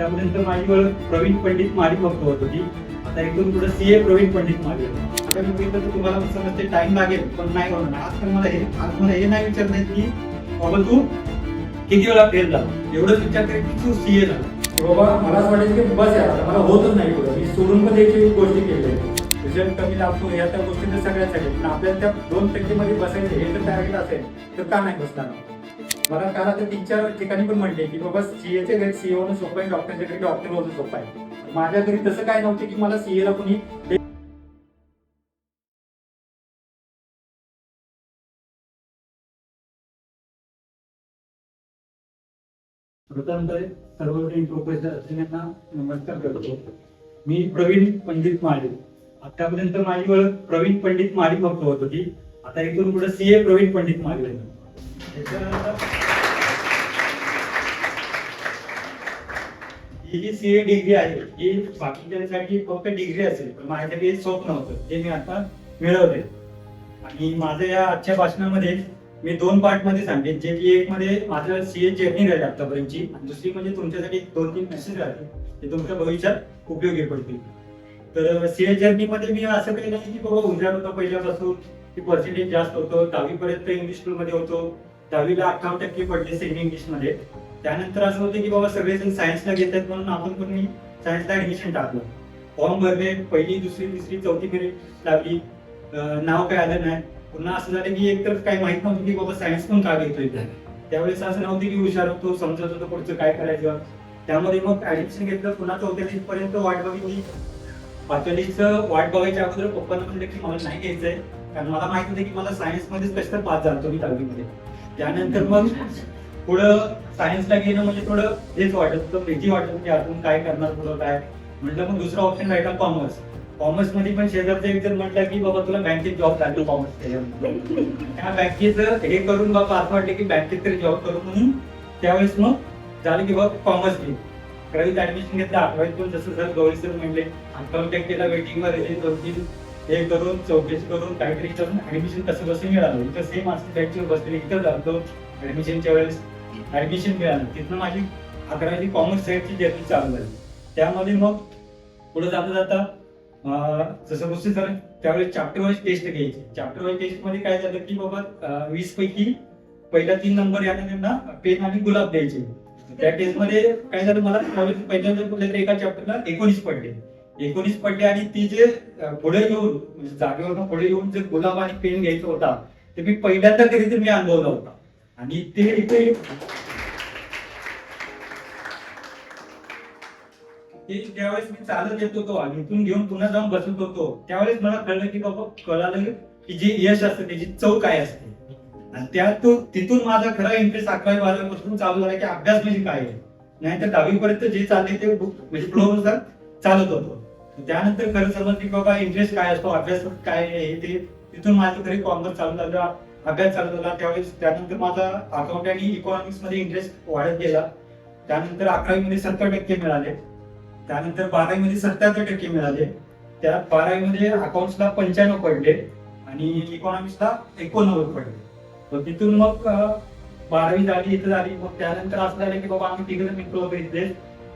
आतापर्यंत माझी ओळख प्रवीण पंडित माळी फक्त होत होती. आता इथून पुढे सीए प्रवीण पंडित माळी. आता मी बघितलं तर तुम्हाला समजते टाइम लागेल, पण नाही होणार. आज मला हे नाही विचारणार की बाबा तू किती वेळा फेल झाला, एवढंच विचार करेल की तू सीए झाला. बाबा मला असं वाटायचं की बस यार आता मला होतच नाही पुढे, मी सोडून पण त्याची गोष्टी केली. रिझल्ट कमी लागतो ह्या त्या गोष्टी तर सगळ्याच आहेत, पण आपल्याला त्या 2% मध्ये बसायचं हे जर टार्गेट असेल तर का नाही बसणार. मला काल आता 3-4 ठिकाणी पण म्हणले की बाबा सीएच्या घरी सीए होणं सोपं आहे, डॉक्टरच्या घरी डॉक्टर होणं सोपं आहे. माझ्या घरी तसं काय नव्हतं की मला सीए ला कोणी सर्व प्रोफेसर असलेल्यांना नमस्कार करतो. मी प्रवीण पंडित माळी. आतापर्यंत माझी ओळख प्रवीण पंडित माळी फक्त होत होती. आता इथून पुढे सीए प्रवीण पंडित माळी झालं. ही जी सीए डिग्री आहे ही बाकीच्यांसाठी फक्त डिग्री असेल, पण माझ्यासाठी हे स्वप्न होतं जे मी आता मिळवले. आणि माझ्या या आजच्या भाषणामध्ये मी 2 पार्ट मध्ये सांगेन, जे की एक मध्ये माझं सीए जर्नी राहील आतापर्यंतची, आणि दुसरी म्हणजे तुमच्यासाठी 2-3 मेसेज राहतील ते तुमच्या भविष्यात उपयोगी पडतील. तर सीए जर्नी मध्ये मी असं काही नाही की बाबा हुशार होतो पहिल्यापासून, की पर्सेंटेज जास्त होतं. 10वी पर्यंत इंग्लिश स्कूल मध्ये होतो. 10वीला 58% पडले सेमी इंग्लिश मध्ये. त्यानंतर असं होतं की बाबा सगळेजण सायन्सला घेतात म्हणून आपण पण मी सायन्सला ऍडमिशन टाकलं. फॉर्म भरले, पहिली, दुसरी, तिसरी, चौथी मेरिट लागली, नाव काय आलं नाही. पुन्हा असं झालं की एकतर काही माहित नव्हतं की बाबा सायन्स पण का घेतोय. त्यावेळेस असं नव्हतं की हुशार होतो, समजत होतं पुढचं काय करायचं. त्यामध्ये मग ऍडमिशन घेतलं. पुन्हा 4थ्या लिस्ट पर्यंत वाट बघितली. 5व्या लिस्टचं वाट बघायच्या अगोदर पप्पांना म्हणलं की मला नाही घ्यायचंय, कारण मला माहित होतं की मला सायन्स मध्येच कसं तर पास झालो मी 10वी मध्ये. त्यानंतर मग पुढं सायन्सला घेणं म्हणजे थोडं हेच वाटत होतं, भीती वाटत होती अजून काय करणार पुढं काय. म्हटलं मग दुसरा ऑप्शन राहिला कॉमर्स. कॉमर्स मध्ये पण शेजारचा एक जण म्हटलं की बाबा तुला बँकेत जॉब लागतो कॉमर्स. त्या बँकेचं हे करून बाबा असं वाटलं की बँकेत तरी जॉब करू म्हणून त्यावेळेस मग झालं की बाबा कॉमर्स घे. 11वीत ऍडमिशन घेतलं. 11वीत पण जसं सर गौरी सर म्हणले अकाउंटिंग केला, वेटिंगवर 2-3 हे करून चौकशी करून काहीतरी करून ऍडमिशन कसं बसून मिळालं. इथं सेम असं बँकेवर बसलेली इथं जातो ऍडमिशनच्या वेळेस ऍडमिशन मिळालं. तिथनं माझी 11वी कॉमर्स साईडची जर्नी चालू झाली. त्यामध्ये मग पुढे जाता जाता जसं गोष्टी सर त्यावेळेस चॅप्टर वाईज टेस्ट घ्यायची. चॅप्टर वाईज टेस्ट मध्ये काय झालं की बाबा 20 पैकी पहिला 3 नंबर याने त्यांना पेन आणि गुलाब द्यायचे. त्या टेस्ट मध्ये काय झालं, मला पहिल्यांदा कुठल्या एका चॅप्टरला 19 पडले. 19 पडले आणि ती जे पुढे येऊन म्हणजे जागेवर पुढे येऊन जे गुलाब आणि पेन घ्यायचा होता ते मी पहिल्यांदा कधीतरी मी अनुभवला होता. आणि ते इथे ज्यावेळेस मी चालत येत होतो आणि इथून घेऊन पुन्हा जाऊन बसत होतो त्यावेळेस मला कळलं की बाबा कळालं की जे यश असतं त्याची चव काय असते. आणि त्यात तिथून माझा खरा इंटरेस्ट 11वी-12वी पासून चालू झाला की अभ्यास म्हणजे काय आहे. नाहीतर 10वी पर्यंत जे चालले ते म्हणजे फ्लोनुसार चालत होतो. त्यानंतर खरं समजलं की बाबा इंटरेस्ट काय असतो, अभ्यास काय आहे ते. तिथून माझं खरी कॉमर्स चालू झालं, अभ्यास चालू झाला. त्यावेळेस त्यानंतर माझा अकाउंट आणि इकॉनॉमिक्स मध्ये इंटरेस्ट वाढत गेला. त्यानंतर 11वी मध्ये 70% मिळाले. त्यानंतर 12वी मध्ये 77% मिळाले. त्यात 12वी मध्ये अकाउंट्सला 95 पडले आणि इकॉनॉमिक्सला 89 पडले. तर तिथून मग 12वी झाली, इथं झाली. मग त्यानंतर असं झालं की बाबा आम्ही तिकडे मित्र वगैरे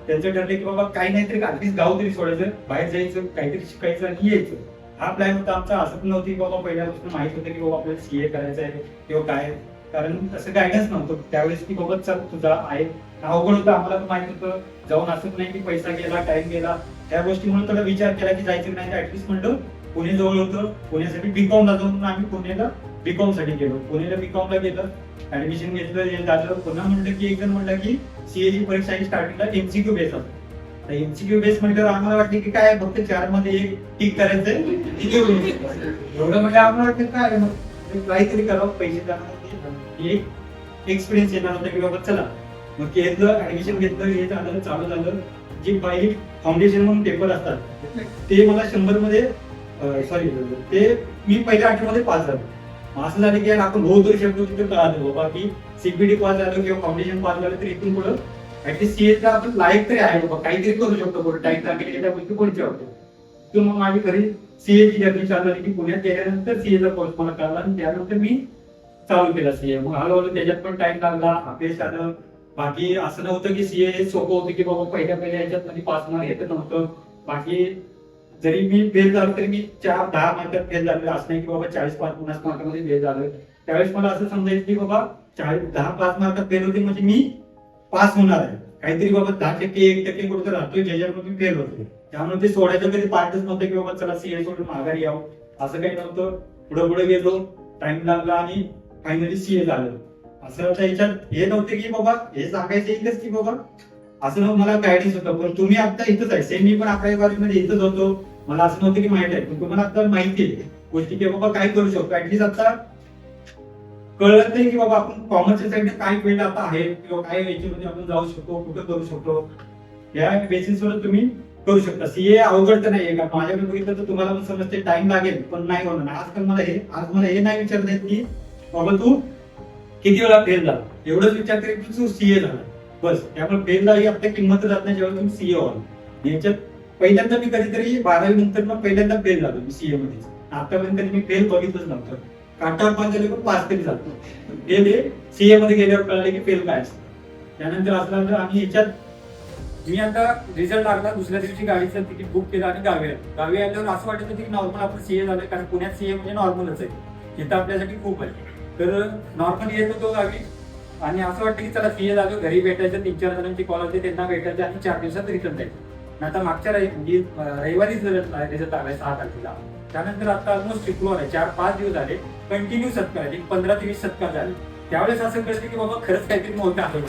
त्यांचं ठरले की बाबा काही नाहीतरी ऍटलीस्ट गाव तरी सोडायचं, बाहेर जायचं, काहीतरी शिकायचं आणि यायचं. हा प्लॅन होता आमचा. असं पण नव्हती की बाबा पहिल्यापासून माहित होतं की बाबा आपल्याला सीए करायचं आहे किंवा काय, कारण तसं गायडन्स नव्हतं त्यावेळेस की बाबा चल तुझा आहे. अवघड होतं, आम्हाला पण माहित होतं. जाऊन असंच नाही की पैसा गेला, टाइम गेला. त्या गोष्टीमुळे थोडा विचार केला की जायचं नाही. तर ऍटलीस्ट म्हणलं पुणे जवळ होतं, पुण्यासाठी बीकॉमला जाऊन आम्ही पुण्याला बीकॉम साठी गेलो. पुण्याला बीकॉमला गेलं, ऍडमिशन घेतलं, हे झालं. पुन्हा म्हणलं की एक जण म्हणलं की सीएची परीक्षा स्टार्टिंगला एमसीक्यू बेस असतो. एमसीक्यू बेस म्हटल्यावर आम्हाला वाटलं की काय फक्त 4 मध्ये एक टिक करायचंय एवढं. म्हणजे आम्हाला वाटलं काय मग काहीतरी करावं, पैसे जाणार, एक एक्सपिरियन्स येणार होता की बाबा चला. मग केलं, ऍडमिशन घेतलं, हे झालं, चालू झालं. जी बाई फाउंडेशन म्हणून पेपर असतात ते मला 100 मध्ये सॉरी ते मी पहिल्या 8 मध्ये पास झालो. असं झालं की आपण भाऊ करू शकतो तिथे कळालं बाबा की सीपीटी पास झालं किंवा फाउंडेशन पास झालं तर इथून पुढं ऍटलीस्ट सीएचा आपण लायक तरी आहे बाबा, काहीतरी करू शकतो. पुढे टाईम लागेल त्या गोष्टी कोणती होतो. तर मग माझी घरी सीएची जर्नी चालू झाली की पुण्यात गेल्यानंतर सीएचा कोर्स मला कळला आणि त्यानंतर मी चालू केला सीए. मग हळूहळू त्याच्यात पण टाइम लागला, अभ्यास झालं. बाकी असं नव्हतं की सीए हे सोपं होतं की बाबा पहिल्या याच्यात मध्ये पास मार्क येत नव्हतं. बाकी जरी मी फेल झालो तरी मी 4-10 मार्कात फेल झालेलो, असं नाही की बाबा 40-50 मार्कामध्ये फेल झालोय. त्यावेळेस मला असं समजायचं की बाबा 10-5 मार्कात फेल होते म्हणजे मी पास होणार आहे. काहीतरी बाबा 10% 1% कुठं राहतोय ज्याच्यामध्ये मी फेल होतोय. त्यामुळे ते सोडायचं कधी पार्टच नव्हतं की बाबा चला सीए सोडून माघारी यावं, असं काही नव्हतं. पुढे पुढे गेलो, टाइम लागला आणि फायनली सीए झालं. असं त्याच्यात हे नव्हते की बाबा हे सांगायचं एकच की बाबा असं मला गायडन्स होतं. पण तुम्ही आता इथंच आहे, सेम मी पण 11वी मध्ये इथंच होतो. मला असं नव्हतं की माहिती आहे, पण तुम्हाला आता माहिती आहे गोष्टी की बाबा काय करू शकतो. ऍटलीस्ट आता कळत नाही की बाबा आपण कॉमर्सच्या साईडने काय फील्ड आता आहे किंवा काय याच्यामध्ये आपण जाऊ शकतो, कुठं करू शकतो. या बेसिसवर तुम्ही करू शकता. सीए अवघड तर नाहीये का, माझ्याकडे बघितलं तर तुम्हाला पण समजते टाइम लागेल पण नाही होणार. आजकाल मला हे नाही विचारत आहेत की बाबा तू किती वेळा फेल झाला, एवढंच विचार करेल की तू सीए झाला बस. त्यामुळे फेलला ही आपल्या किंमत जात नाही जेव्हा तुम्ही सीए व्हाल. याच्यात पहिल्यांदा मी कधीतरी 12वी नंतर मग पहिल्यांदा फेल झालो मी सीए मध्ये. आतापर्यंत मी फेल बघितलंच नव्हतं. काटावर पास झाले पण पास तरी झालो. गेले सीए मध्ये गेल्यावर कळले की फेल काय असतं. त्यानंतर असलं आणि याच्यात मी आता रिझल्ट लागला दुसऱ्या दिवशी गाडीचं तिकीट बुक केलं आणि गावी आल्यावर असं वाटत होतं की नॉर्मल आपण सीए झालं, कारण पुण्यात सीए म्हणजे नॉर्मलच आहे, इथं आपल्यासाठी खूप आहे. तर नॉर्मल येत होतो गावी आणि असं वाटतं की चला सीए झालो, घरी भेटायचं, 3-4 जणांची कॉल होते त्यांना भेटायचं आणि 4 दिवसात रिटर्न द्यायचं. आता मागच्या रविवारीच रिझल्ट लागलाय 6 तारखेला. त्यानंतर आता ऑलमोस्ट शुक्रवार आहे, 4-5 दिवस झाले कंटिन्यू सत्कार आहे, 15 ते 20 सत्कार झाले. त्यावेळेस असं कळलं की बाबा खरंच काहीतरी मोठं आहे.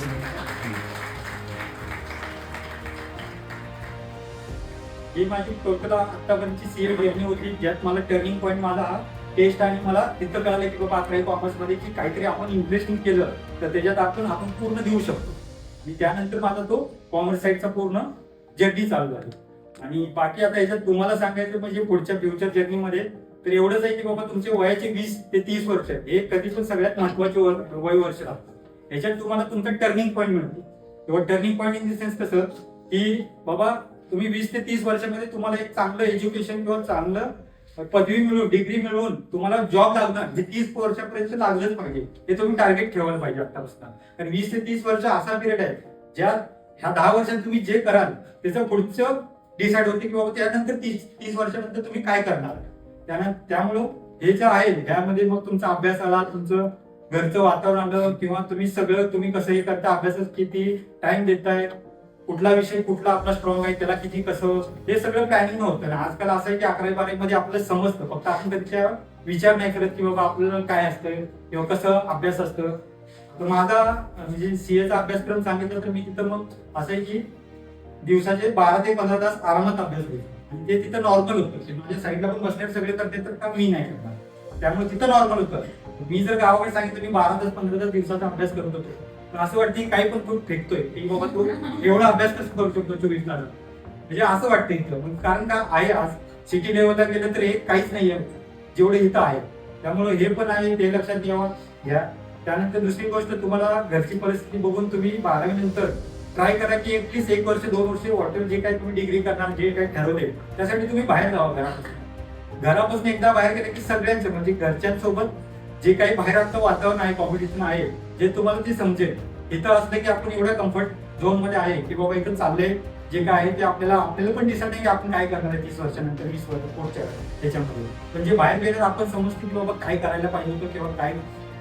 ही माझी टोटल आतापर्यंतची सीए जर्नी होती, ज्यात मला टर्निंग पॉईंट माझा हा टेस्ट आणि मला तिथं कळालं की बाबा 11वी कॉमर्स मध्ये की काहीतरी आपण इंटरेस्टिंग केलं तर त्याच्यात आपण पूर्ण देऊ शकतो. आणि त्यानंतर माझा तो कॉमर्स साईडचा पूर्ण जर्नी चालू झाली. आणि बाकी आता याच्यात तुम्हाला सांगायचं म्हणजे पुढच्या फ्युचर जर्नीमध्ये तर एवढंच आहे की बाबा तुमचे वयाचे 20 ते 30 वर्ष हे कधी पण सगळ्यात महत्वाचे वय वर्ष राहतं. याच्यात तुम्हाला तुमचा टर्निंग पॉईंट मिळतो. किंवा turning point in the sense कसं की बाबा तुम्ही 20 ते 30 वर्षामध्ये तुम्हाला एक चांगलं एज्युकेशन किंवा चांगलं पदवी मिळवून डिग्री मिळवून तुम्हाला जॉब लागणार जे 30 वर्षापर्यंत लागलंच पाहिजे, हे तुम्ही टार्गेट ठेवायला पाहिजे आतापासून. कारण 20 ते 30 वर्ष असा पिरियड आहे ज्यात ह्या 10 वर्षात तुम्ही जे कराल त्याचं पुढचं डिसाईड होते की बाबा त्यानंतर 30 वर्षानंतर तुम्ही काय करणार. त्यामुळं हे जे आहे ह्यामध्ये मग तुमचा अभ्यास आला, तुमचं घरचं वातावरण आलं किंवा तुम्ही सगळं तुम्ही कसं हे करता, अभ्यासात किती टाइम देताय, कुठला विषय कुठला आपला स्ट्रॉंग आहे त्याला किती कसं, हे सगळं प्लॅनिंग होतं. आजकाल असं आहे की 11वी-12वी मध्ये आपल्याला समजतं, फक्त आपण कधीच्या विचार नाही करत की बाबा आपल्याला काय असतं किंवा कसं अभ्यास असतं. तर माझा म्हणजे सीएचा अभ्यासक्रम सांगितलं तर मी तिथं मग असं आहे की दिवसाचे 12 ते 15 तास आरामात अभ्यास होतो. आणि ते तिथं नॉर्मल होतं. माझ्या साईडला पण बसण्यात सगळे करते तर का मी नाही करणार, त्यामुळे तिथं नॉर्मल होतं. मी जर गावाकडे सांगितलं मी 12 तास 15 तास दिवसाचा अभ्यास करत होतो तर असं वाटतं की काही पण खूप फेकतोय की बाबा तू एवढा अभ्यास कसं करू शकतो 24 तास, म्हणजे असं वाटतं इथं. कारण का आहे आज सिटी लेवलला गेलं तर हे काहीच नाहीये जेवढे इथं आहे. त्यामुळे हे पण आहे, ते लक्षात घ्या. त्यानंतर दुसरी गोष्ट, तुम्हाला घरची परिस्थिती बघून तुम्ही 12वी नंतर ट्राय करा की ऍटलीस्ट 1 वर्ष 2 वर्ष वॉटर जे काही तुम्ही डिग्री करणार जे काही ठरवले त्यासाठी तुम्ही बाहेर जावा. घरापासून एकदा बाहेर गेले की सगळ्यांचं म्हणजे घरच्यांसोबत जे काही बाहेर आपलं वातावरण आहे, कॉम्पिटिशन आहे, जे तुम्हाला ते समजेल. इथं असलं की आपण एवढ्या कम्फर्ट झोन मध्ये आहे की बाबा इथं चाललंय जे काय आहे ते आपल्याला पण दिसत नाही की आपण काय करणार आहे 30 वर्षानंतर 20 वर्ष पुढच्या त्याच्यामध्ये. पण जे बाहेर गेले आपण समजतो की बाबा काय करायला पाहिजे होतं किंवा काय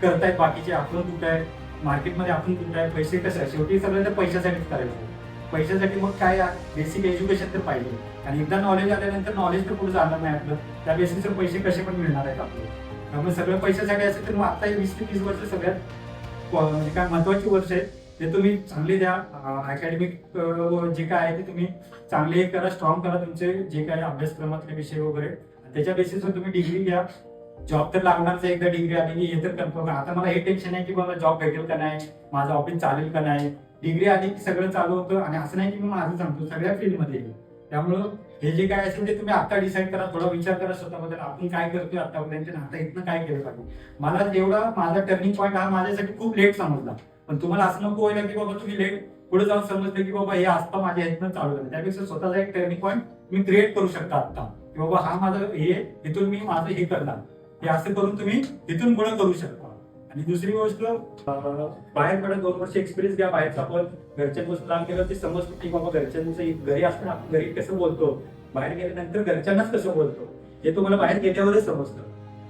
करतायत बाकीचे, आपण कुठं आहे मार्केटमध्ये, आपण कुठं आहे, पैसे कसं आहे. शेवटी सगळं तर पैशासाठीच करायचं. पैशासाठी मग काय बेसिक एज्युकेशन तर पाहिजे. आणि एकदा नॉलेज आल्यानंतर नॉलेज तर पुढे जाणार नाही आपलं, त्या बेसिसवर पैसे कसे पण मिळणार आहेत आपल्याला. त्यामुळे सगळं पैशासाठी असेल तर मग आता 20 ते 30 वर्ष सगळ्यात काय महत्वाची वर्ष आहेत. ते तुम्ही चांगले द्या. अकॅडमिक जे काय आहे ते तुम्ही चांगले करा, स्ट्रॉंग करा तुमचे जे काय अभ्यासक्रमातले विषय वगैरे. त्याच्या बेसिसवर तुम्ही डिग्री घ्या. जॉब तर लागणारच, एकदा डिग्री आली हे तर कन्फर्म आहे. आता मला हे टेन्शन आहे की मला जॉब भेटेल का नाही, माझं ऑफिस चालेल का नाही. डिग्री आली की सगळं चालू होतं. आणि असं नाही की मी माझं सांगतो, सगळ्या फील्डमध्ये. त्यामुळं हे जे काय असेल ते तुम्ही आता डिसाईड करा, थोडा विचार करा स्वतःबद्दल, आपण काय करतोय आतापर्यंत, आता इथनं काय केलं पाहिजे. मला जेवढा माझा टर्निंग पॉईंट हा माझ्यासाठी खूप लेट समजला, पण तुम्हाला असं नको व्हायला की बाबा तुम्ही लेट पुढे जाऊन समजलं की बाबा हे असतं माझ्या इथनं चालू झालं. त्यापेक्षा स्वतःचा एक टर्निंग पॉईंट तुम्ही क्रिएट करू शकता आता की बाबा हा माझं हे इथून मी माझं हे करणार, हे असं करून तुम्ही इथून पुढे करू शकता. आणि दुसरी गोष्ट बाहेर पडत 2 वर्ष एक्सपिरियन्स घ्या बाहेरचा. आपण घरच्यांपासून लांब गेलं ते समजतो की बाबा घरच्यांचं घरी असताना आपण घरी कसं बोलतो, बाहेर गेल्यानंतर घरच्यांनाच कसं बोलतो हे तुम्हाला बाहेर गेल्यावरच समजतं.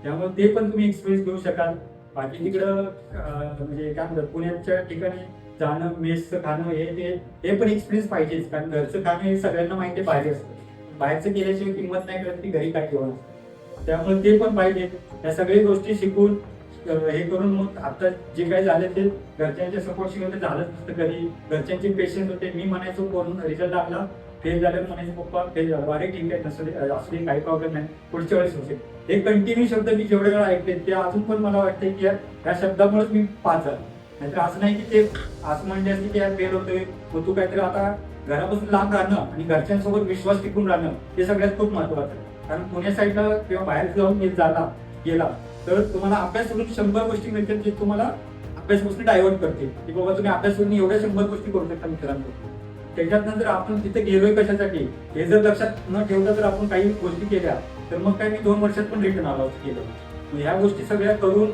त्यामुळे ते पण तुम्ही एक्सपिरियन्स घेऊ शकाल. बाकी तिकडं म्हणजे काय म्हणतात पुण्याच्या ठिकाणी जाणं, मेसचं खाणं हे पण एक्सपिरियन्स पाहिजेच. कारण घरचं खाणं हे सगळ्यांना माहिती आहे बाहेर असतं. बाहेरचं केल्याशिवाय किंमत नाही कळत की घरी काय ठेवणं. त्यामुळे ते पण पाहिजे. या सगळ्या गोष्टी शिकून हे करून मग आता जे काही झाले ते घरच्यांच्या सपोर्ट शिकवते झालंच नसतं कधी. घरच्यांचे पेशन्स होते. मी म्हणायचो कोण रिझल्ट लागला फेल झालं म्हणायचं पप्पा फेल झालं, अरे ठीक आहे असं काही प्रॉब्लेम नाही, पुढच्या वेळेस होते. हे कंटिन्यू शब्द मी जेवढे वेळा ऐकले ते अजून पण मला वाटतं की यार ह्या शब्दामुळेच मी पास झालो. नाहीतर असं नाही की ते असं म्हणले असते की यार फेल होतोय मग तू काहीतरी आता घरापासून लांब राहणं आणि घरच्यांसोबत विश्वास टिकून राहणं हे सगळ्यात खूप महत्वाचं आहे. कारण पुण्या साईडला किंवा बाहेर जाऊन गेला तर तुम्हाला अभ्यास सोडून 100 गोष्टी मिळतात जे तुम्हाला अभ्यासापासून डायव्हर्ट करतील की बाबा तुम्ही अभ्यास सोडून एवढ्या 100 गोष्टी करू शकता मित्रांनो. त्याच्यात जर आपण तिथे गेलोय कशासाठी हे जर लक्षात न ठेवता जर आपण काही गोष्टी केल्या तर मग काय मी 2 वर्षात पण रिटर्न आलो केलं. ह्या गोष्टी सगळ्या करून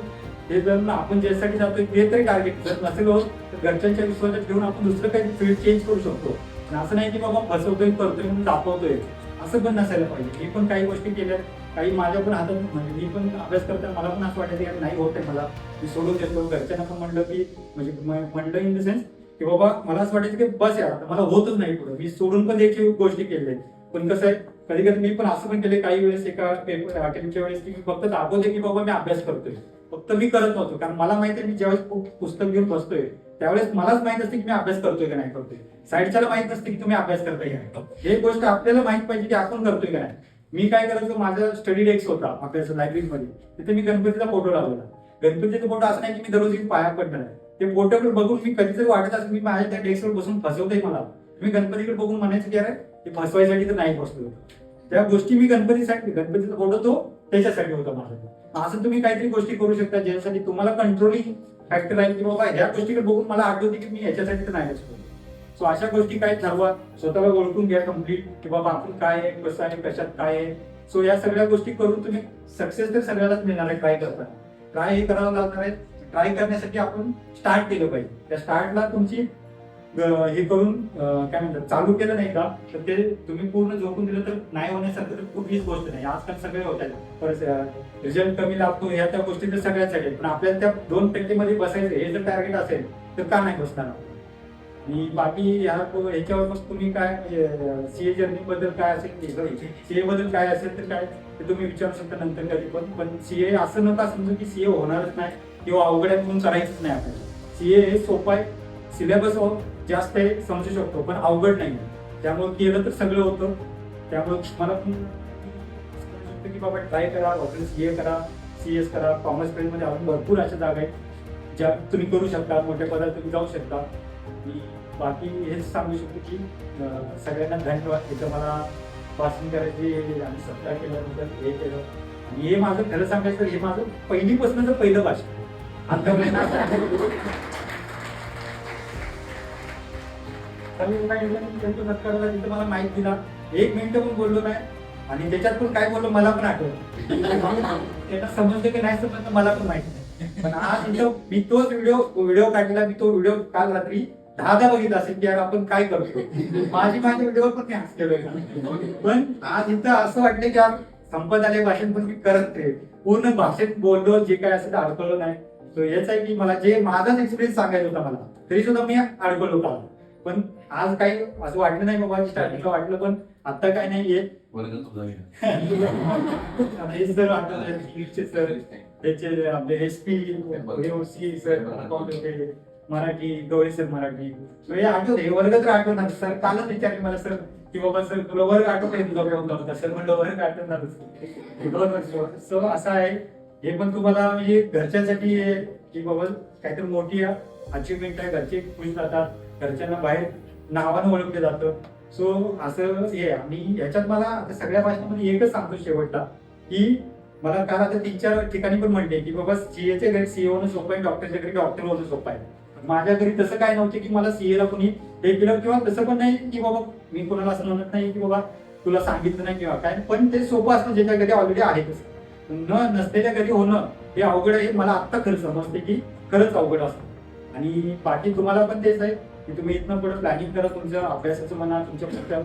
हे जर आपण ज्यासाठी जातोय ते तरी टार्गेट जर नसेल होत तर घरच्यांच्या विश्वासात घेऊन आपण दुसरं काही फील्ड चेंज करू शकतो. असं नाही की बाबा फसवतोय करतोय म्हणून दाखवतोय असं पण नसायला पाहिजे. मी पण काही गोष्टी केल्या, काही माझ्या पण हातात म्हणजे मी पण अभ्यास करताना मला पण असं वाटायचं की नाही होत आहे मला, मी सोडून देतो. घरच्यांना पण म्हणलं की म्हणजे म्हणलं इन द सेन्स की बाबा मला असं वाटायचं की बस यार आता मला होतच नाही पुढे, मी सोडून पण द्यायची गोष्टी केल्या. पण कसं आहे कधी कधी मी पण असं पण केले काही वेळेस एका पेपर अटेम्प्टच्या वेळेस की मी फक्त दाखवते की बाबा मी अभ्यास करतोय, फक्त मी करत नव्हतो. कारण मला माहिती आहे मी ज्यावेळेस पुस्तक घेऊन बसतोय त्यावेळेस मलाच माहित असते की मी अभ्यास करतोय का नाही करतोय. साईडच्याला माहित नसते की तुम्ही अभ्यास करताय का नाही. हे गोष्ट आपल्याला माहित पाहिजे की आपण करतोय का नाही. मी काय करायचो, माझा स्टडी डेस्क होता अभ्यास लायब्ररीमध्ये, तिथे मी गणपतीचा फोटो लावलेला. गणपतीचा फोटो असं नाही की मी दररोज पाया पडणार आहे. ते फोटोकडे बघून मी कधीतरी वाटत असं मी माझ्या त्या डेस्कवर बसून फसवतोय मला, मी गणपतीकडे बघून म्हणायचं की अरे ते फसवायसाठी तर नाही बसलो. त्या गोष्टी मी गणपतीचा फोटो तो त्याच्यासाठी होता माझा. असं तुम्ही काहीतरी गोष्टी करू शकता ज्यासाठी तुम्हाला कंट्रोलिंग फॅक्टर आहे की बाबा ह्या गोष्टीकडे बघून मला आठवते की मी ह्याच्यासाठी तर नाही बसलो. सो अशा गोष्टी काय ठरवा, स्वतःला ओळखून घ्या कम्प्लीट की बाबा आपण काय आहे, कसं आहे, कशात काय आहे. सो या सगळ्या गोष्टी करून तुम्ही सक्सेस तर सगळ्यालाच मिळणार आहे. ट्राय करताना ट्राय हे करावं लागणार आहे. ट्राय करण्यासाठी आपण स्टार्ट केलं पाहिजे. त्या स्टार्टला तुमची हे करून काय म्हणतात चालू केलं नाही का तर ते तुम्ही पूर्ण झोपून दिलं तर नाही होण्यासारखं तर कुठलीच गोष्ट नाही. आजकाल सगळे होत आहेत, रिझल्ट कमी लागतो ह्या त्या गोष्टी तर सगळ्याच आहेत. पण आपल्याला त्या 2% मध्ये बसायचं हे जर टार्गेट असेल तर का नाही बसणार. आणि बाकी ह्याच्यावर मग तुम्ही काय सीए जर्नी बद्दल काय असेल, सीए बद्दल काय असेल तर काय ते तुम्ही विचारू शकता नंतर कधी पण. पण सीए असं नका समजू की सीए होणारच नाही किंवा अवघड आहे म्हणून करायचंच नाही. आपल्याला सीए हे सोपं आहे, सिलेबस जास्त आहे समजू शकतो पण अवघड नाही. त्यामुळे केलं तर सगळं होतं. त्यामुळे मला पण की बाबा ट्राय करा, हॉटेल सीए करा, सीएस करा. कॉमर्स फील्डमध्ये अजून भरपूर अशा जागा आहेत ज्या तुम्ही करू शकता, मोठ्या पदात तुम्ही जाऊ शकता. आणि बाकी हेच सांगू शकतो की सगळ्यांना धन्यवाद. इथं मला भाषण करायची आणि सत्कार केल्यानंतर हे केलं. आणि हे माझं खरं सांगायचं तर हे माझं पहिलीपासूनच पहिलं भाषण त्यांचा सत्कार तिथं मला माहिती दिला. 1 मिनिट पण बोललो नाही आणि त्याच्यात पण काय बोललो मला पण आठवत. त्यांना समजलं की नाही समजलं मला पण माहिती नाही. पण आज इथं मी तोच व्हिडिओ काढला. मी तो व्हिडिओ काल रात्री 10दा बघितला असेल की यार आपण काय करतो. माझ्या व्हिडिओवर पण मी हसलेलो. पण आज इथं असं वाटलं की यार संपत आले भाषण पण मी करत ते पूर्ण भाषेत बोललो, जे काय असेल अडकलो नाही. तो हेच आहे की मला जे माझाच एक्सपिरियन्स सांगायचा होता मला तरी सुद्धा मी अडकलो होता. पण आज काही असं वाटलं नाही बाबा, स्टार्टिंगला वाटलं पण आता काय नाही येत. सर आठवले सर त्याचे आपले एसपी सर मराठी डोळे सर मराठी हे आठवते. वर्ग तर आठवणार सर. कालच विचारले मला सर की बाबा सर तुला वर्ग आठवते तुझा प्रयोग होता. सर म्हणलं वर्ग आठवणार 2 वर्ष. सो असं आहे हे पण तुम्हाला म्हणजे घरच्यांसाठी की बाबा काहीतरी मोठी अचिव्हमेंट आहे. घरचे खुश जातात, घरच्यांना बाहेर नावानं ओळखलं जातं. सो असं हे आणि ह्याच्यात मला आता सगळ्या भाषेमध्ये एकच सांगतो शेवटला की मला काल आता 3-4 ठिकाणी पण म्हणले की बाबा सीएच्या घरी सीए होणं सोपं आहे, डॉक्टरच्या घरी डॉक्टर होणं सोपं आहे. माझ्या घरी तसं काय नव्हतं की मला सीएला कोणी हे केलं किंवा तसं पण नाही की बाबा मी कोणाला असं म्हणत नाही की बाबा तुला सांगितलं नाही किंवा काय. पण ते सोपं असतं ज्याच्या घरी ऑलरेडी आहे तसं. न नसलेल्या घरी होणं हे अवघड आहे, मला आत्ता खरं समजते की खरंच अवघड असतं. आणि बाकी तुम्हाला पण तेच आहे की तुम्ही इथनं पुढे प्लॅनिंग करा, तुमच्या अभ्यासाचं म्हणा, तुमच्या पुढच्या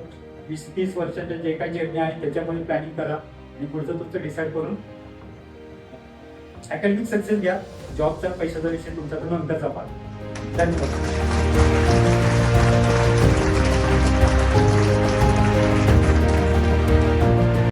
20-30 वर्षाच्या जे काही जर्नी आहे त्याच्यामध्ये प्लॅनिंग करा आणि पुढचं तुमचं डिसाईड करून अकॅडमिक सक्सेस घ्या. जॉबचा पैशाचा विषय तुमचा तर नंतरचा पाहतो. धन्यवाद.